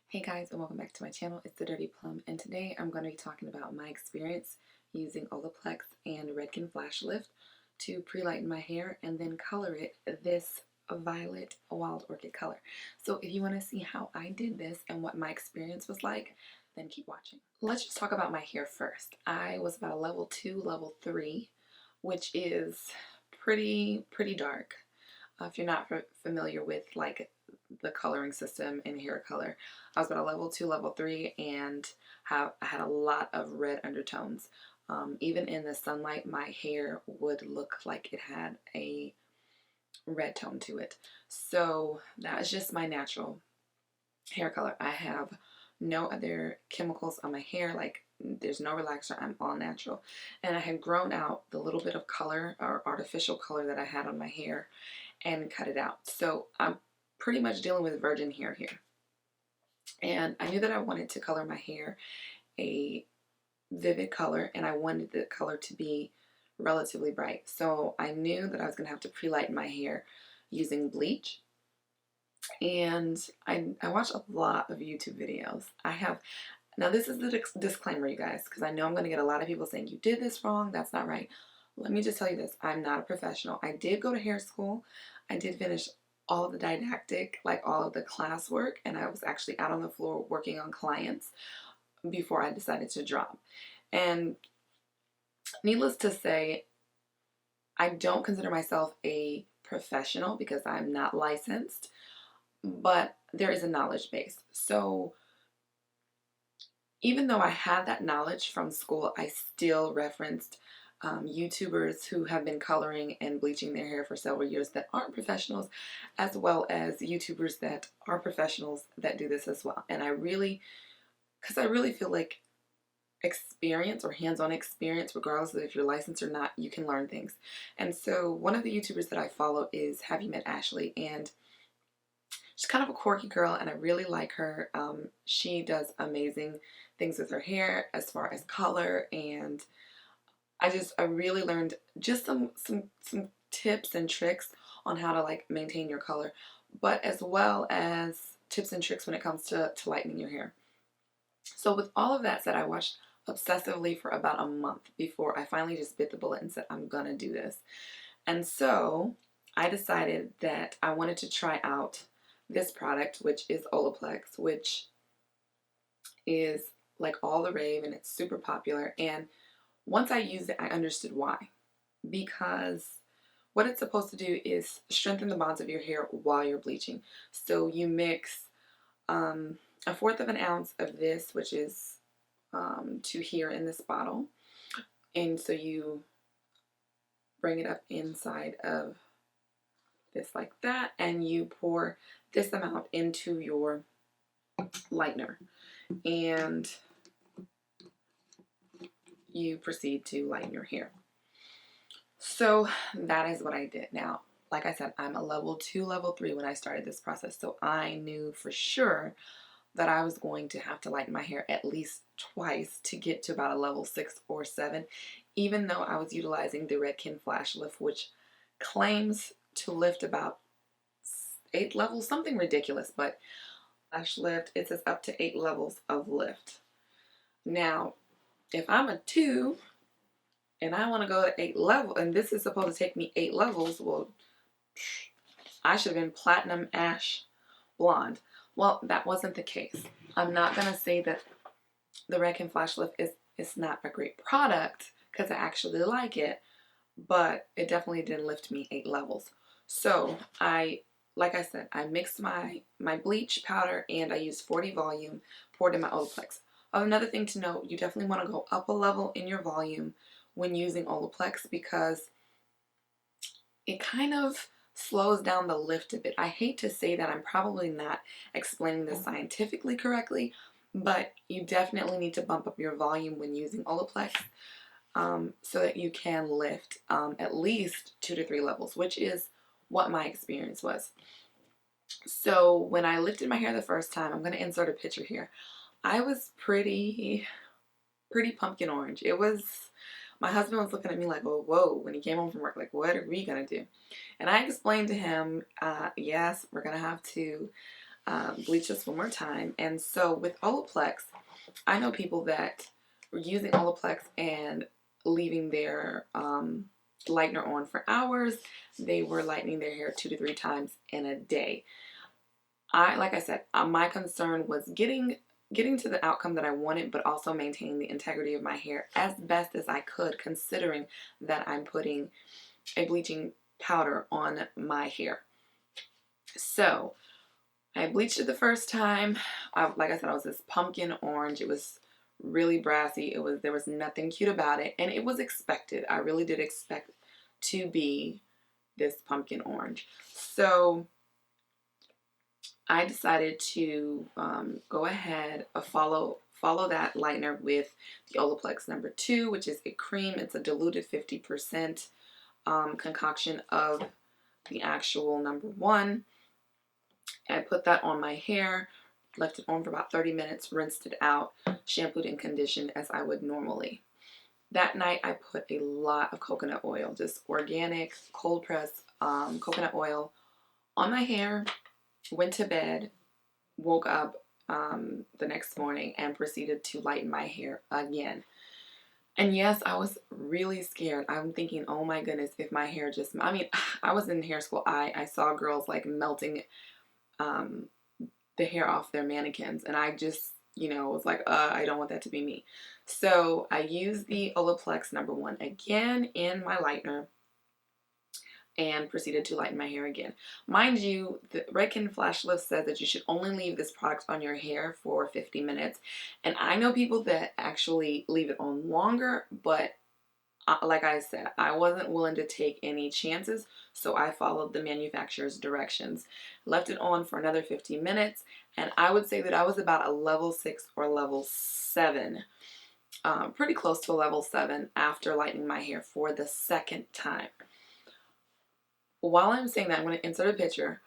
Hey guys, and welcome back to my channel. It's the Dirty Plum, and today I'm going to be talking about my experience using Olaplex and Redken Flash Lift to pre-lighten my hair and then color it this violet wild orchid color. So if you want to see how I did this and what my experience was like, then keep watching. Let's just talk about my hair first. I was about a level 2, level 3, which is pretty dark. If you're not familiar with like the coloring system in hair color, I was about a level 2, level 3, and I had a lot of red undertones. Even in the sunlight, my hair would look like it had a red tone to it. So that is just my natural hair color. I have no other chemicals on my hair, like there's no relaxer. I'm all natural. And I had grown out the little bit of color or artificial color that I had on my hair and cut it out. So I'm pretty much dealing with virgin hair here. And I knew that I wanted to color my hair a vivid color, and I wanted the color to be relatively bright. So I knew that I was going to have to pre-lighten my hair using bleach. And I watched a lot of YouTube videos. Now this is the disclaimer, you guys, because I know I'm going to get a lot of people saying, you did this wrong, that's not right. Let me just tell you this, I'm not a professional. I did go to hair school. I did finish all of the didactic, like all of the classwork, and I was actually out on the floor working on clients before I decided to drop. And needless to say, I don't consider myself a professional because I'm not licensed, but there is a knowledge base. So even though I had that knowledge from school, I still referenced YouTubers who have been coloring and bleaching their hair for several years that aren't professionals, as well as YouTubers that are professionals that do this as well. And because I really feel like experience or hands-on experience, regardless of if you're licensed or not, you can learn things. And so one of the YouTubers that I follow is Have You Met Ashley? And she's kind of a quirky girl, and I really like her. She does amazing things with her hair as far as color, and I really learned just some tips and tricks on how to like maintain your color, but as well as tips and tricks when it comes to lightening your hair. So with all of that said, I watched obsessively for about a month before I finally just bit the bullet and said, I'm gonna do this. And so I decided that I wanted to try out this product, which is Olaplex, which is like all the rave and it's super popular. And once I used it, I understood why. Because what it's supposed to do is strengthen the bonds of your hair while you're bleaching. So you mix a fourth of an ounce of this, which is to here in this bottle. And so you bring it up inside of this like that, and you pour this amount into your lightener. And you proceed to lighten your hair. So that is what I did. Now, like I said, I'm a level 2, level 3 when I started this process. So I knew for sure that I was going to have to lighten my hair at least twice to get to about a level 6 or 7, even though I was utilizing the Redken Flash Lift, which claims to lift about 8 levels, something ridiculous, but Flash Lift, it says up to 8 levels of lift. Now, if I'm a 2 and I want to go to 8 levels, and this is supposed to take me 8 levels, well, I should have been platinum ash blonde. Well, that wasn't the case. I'm not going to say that the Redken Flash Lift is not a great product, because I actually like it, but it definitely didn't lift me 8 levels. So like I said, I mixed my bleach powder and I used 40 volume, poured in my Olaplex. Another thing to note, you definitely want to go up a level in your volume when using Olaplex because it kind of slows down the lift a bit. I hate to say that, I'm probably not explaining this scientifically correctly, but you definitely need to bump up your volume when using Olaplex so that you can lift at least 2 to 3 levels, which is what my experience was. So when I lifted my hair the first time, I'm going to insert a picture here. I was pretty pumpkin orange. My husband was looking at me like, oh, whoa, when he came home from work, like, what are we going to do? And I explained to him, yes, we're going to have to bleach this one more time. And so with Olaplex, I know people that were using Olaplex and leaving their lightener on for hours. They were lightening their hair 2 to 3 times in a day. Like I said, my concern was getting to the outcome that I wanted, but also maintaining the integrity of my hair as best as I could, considering that I'm putting a bleaching powder on my hair. So I bleached it the first time. Like I said, I was this pumpkin orange. It was really brassy. There was nothing cute about it, and it was expected. I really did expect to be this pumpkin orange. So I decided to go ahead follow that lightener with the Olaplex number 2, which is a cream. It's a diluted 50% concoction of the actual number 1. I put that on my hair, left it on for about 30 minutes, rinsed it out, shampooed and conditioned as I would normally. That night I put a lot of coconut oil, just organic, cold pressed coconut oil on my hair, went to bed, woke up the next morning and proceeded to lighten my hair again. And yes, I was really scared. I'm thinking, oh my goodness, if my hair just, I mean, I was in hair school. I saw girls like melting the hair off their mannequins, and I just, was like, I don't want that to be me. So I used the Olaplex number 1 again in my lightener and proceeded to lighten my hair again. Mind you, the Redken Flash Lift says that you should only leave this product on your hair for 50 minutes. And I know people that actually leave it on longer, but like I said, I wasn't willing to take any chances, so I followed the manufacturer's directions. Left it on for another 15 minutes, and I would say that I was about a level 6 or level 7. Pretty close to a level 7 after lightening my hair for the second time. While I'm saying that, I'm going to insert a picture,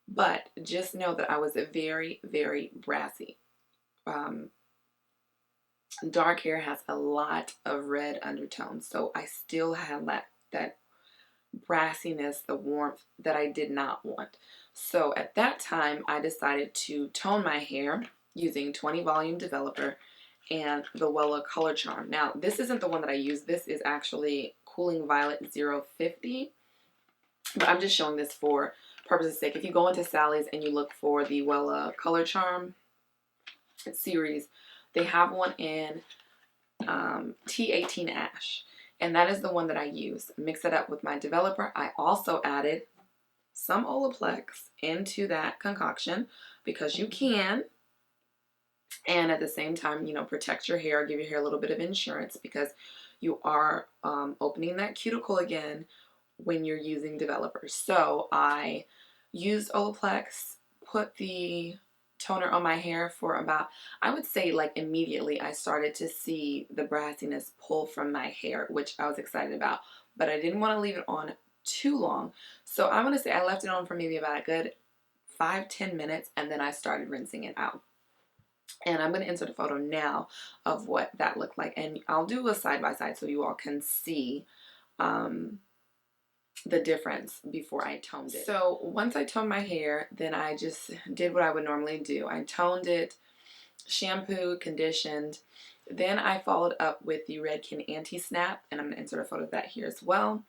but just know that I was very, very brassy. Dark hair has a lot of red undertones, so I still have that brassiness, the warmth that I did not want. So at that time, I decided to tone my hair using 20 volume developer and the Wella Color Charm. Now, this isn't the one that I use. This is actually Cooling Violet 050. But I'm just showing this for purpose's sake. If you go into Sally's and you look for the Wella Color Charm series, they have one in T18 Ash. And that is the one that I use. Mix it up with my developer. I also added some Olaplex into that concoction because you can. And at the same time, protect your hair, give your hair a little bit of insurance because you are opening that cuticle again when you're using developers. So I used Olaplex, put the toner on my hair for about, I would say like immediately I started to see the brassiness pull from my hair, which I was excited about, but I didn't want to leave it on too long. So I'm going to say I left it on for maybe about a good 5-10 minutes, and then I started rinsing it out. And I'm going to insert a photo now of what that looked like, and I'll do a side-by-side so you all can see the difference before I toned it. So once I toned my hair, then I just did what I would normally do. I toned it, shampooed, conditioned. Then I followed up with the Redken Anti-Snap, and I'm going to insert a photo of that here as well.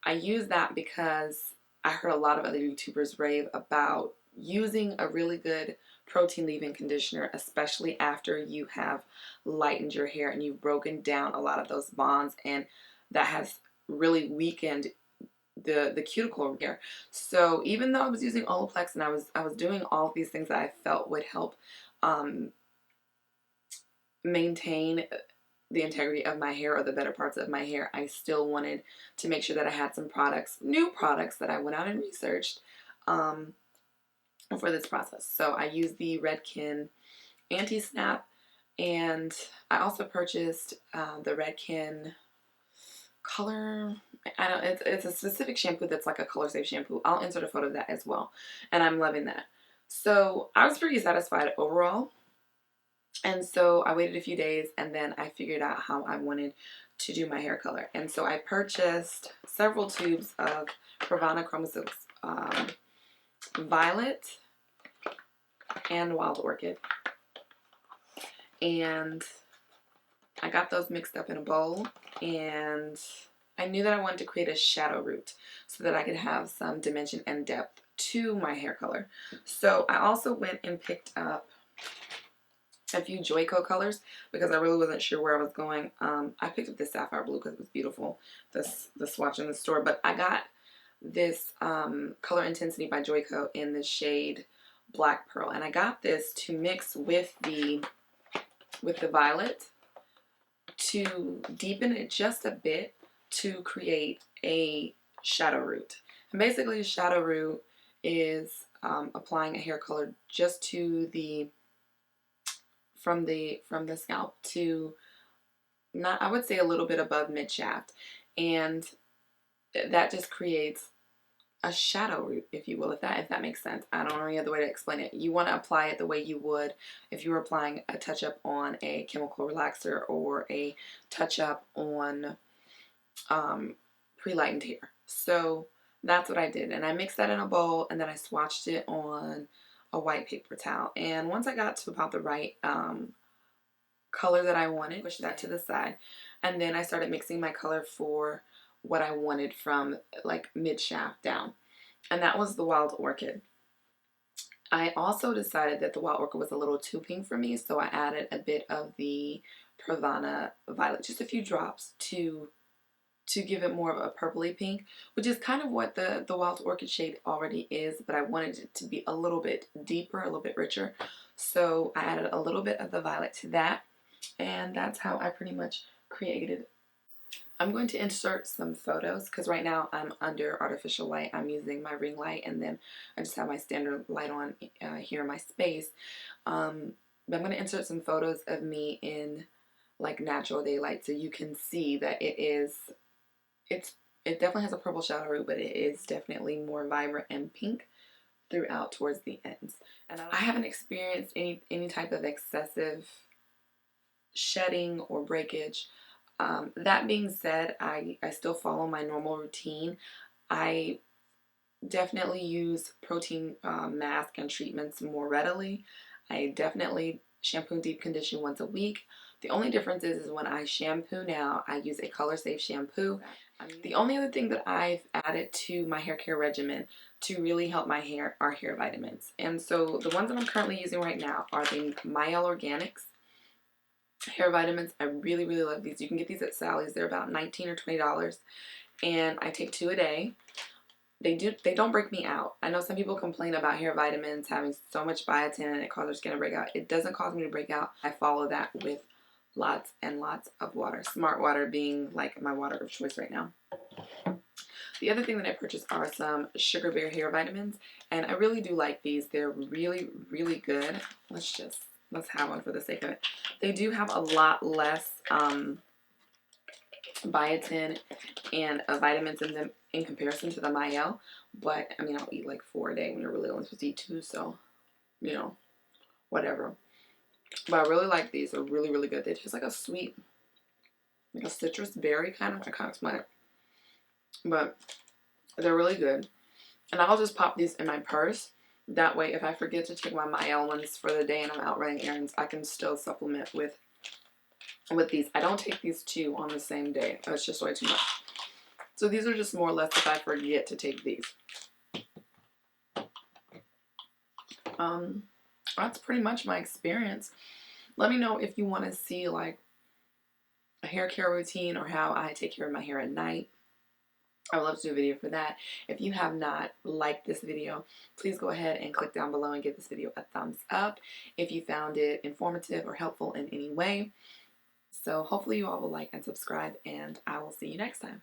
I use that because I heard a lot of other YouTubers rave about using a really good protein leave-in conditioner, especially after you have lightened your hair and you've broken down a lot of those bonds, and that has really weakened the cuticle here. So even though I was using Olaplex and I was doing all of these things that I felt would help maintain the integrity of my hair or the better parts of my hair, I still wanted to make sure that I had some products, new products that I went out and researched for this process. So I used the Redken Anti-Snap, and I also purchased the Redken Color, it's a specific shampoo that's like a color safe shampoo. I'll insert a photo of that as well, and I'm loving that. So I was pretty satisfied overall, and so I waited a few days, and then I figured out how I wanted to do my hair color. And so I purchased several tubes of Pravana Chroma Silks Violet, and Wild Orchid. And I got those mixed up in a bowl, and I knew that I wanted to create a shadow root so that I could have some dimension and depth to my hair color. So I also went and picked up a few Joico colors because I really wasn't sure where I was going. I picked up this sapphire blue because it was beautiful, the swatch in the store, but I got this Color Intensity by Joico in the shade Black Pearl, and I got this to mix with the violet to deepen it just a bit to create a shadow root. And basically a shadow root is applying a hair color just to the from the scalp to, not, I would say, a little bit above mid shaft, and that just creates a shadow root, if you will, if that makes sense. I don't know any other way to explain it. You want to apply it the way you would if you were applying a touch-up on a chemical relaxer or a touch-up on pre-lightened hair. So that's what I did, and I mixed that in a bowl, and then I swatched it on a white paper towel. And once I got to about the right color that I wanted, pushed that to the side, and then I started mixing my color for what I wanted from like mid shaft down, and that was the Wild Orchid. I also decided that the Wild Orchid was a little too pink for me, so I added a bit of the Pravana Violet, just a few drops to give it more of a purpley pink, which is kind of what the Wild Orchid shade already is, but I wanted it to be a little bit deeper, a little bit richer. So I added a little bit of the violet to that, and that's how I pretty much created. I'm going to insert some photos because right now I'm under artificial light. I'm using my ring light, and then I just have my standard light on here in my space. But I'm going to insert some photos of me in like natural daylight so you can see that it definitely has a purple shadow root, but it is definitely more vibrant and pink throughout towards the ends. And I haven't experienced any type of excessive shedding or breakage. That being said, I still follow my normal routine. I definitely use protein mask and treatments more readily. I definitely shampoo and deep condition once a week. The only difference is when I shampoo now, I use a color safe shampoo. The only other thing that I've added to my hair care regimen to really help my hair are hair vitamins. And so the ones that I'm currently using right now are the Mielle Organics hair vitamins. I really, really love these. You can get these at Sally's. They're about $19 or $20. And I take 2 a day. They don't break me out. I know some people complain about hair vitamins having so much biotin and it causes their skin to break out. It doesn't cause me to break out. I follow that with lots and lots of water. Smart water being like my water of choice right now. The other thing that I purchased are some Sugar Bear hair vitamins, and I really do like these. They're really, really good. Let's have one for the sake of it. They do have a lot less biotin and vitamins in them in comparison to the Mielle, but I mean, I'll eat like 4 a day when you're really only supposed to eat 2, so you know, whatever. But I really like these. They're really, really good. They taste like a sweet, like a citrus berry kind of. I can't explain it, but they're really good. And I'll just pop these in my purse. That way, if I forget to take my Mielle ones for the day and I'm out running errands, I can still supplement with these. I don't take these 2 on the same day. That's just way too much. So these are just more or less if I forget to take these. That's pretty much my experience. Let me know if you want to see like a hair care routine or how I take care of my hair at night. I would love to do a video for that. If you have not liked this video, please go ahead and click down below and give this video a thumbs up if you found it informative or helpful in any way. So hopefully you all will like and subscribe, and I will see you next time.